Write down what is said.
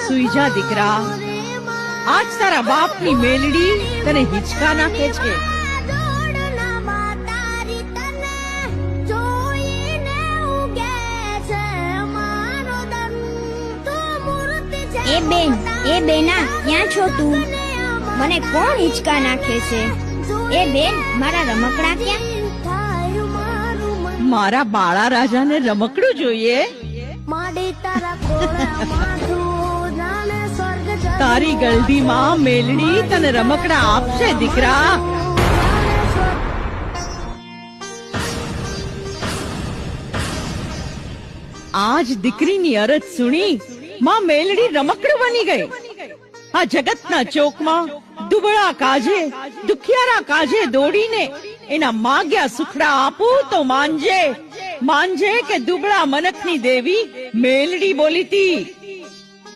સુઈ જા દીકરા, આજ તારા બાપની મેલડી તને હિંચકા નાખે છે. એ બેના ક્યાં છો તું? મને કોણ હિંચકા નાખે છે? એ બેન, મારા રમકડા ક્યાં? મારા બાળા રાજાને રમકડું જોઈએ. તારી ગલડીમાં મેલડી તને રમકડા આપશે દીકરા. આજ દીકરીની અરજ સુણી માં મેલડી રમકડું બની ગઈ. આ જગતના ચોકમાં દુબળા કાજે, દુખિયારા કાજે દોડીને એના માગ્યા સુખડા આપું તો માનજે કે દુબળા મનકની દેવી મેલડી બોલીતી.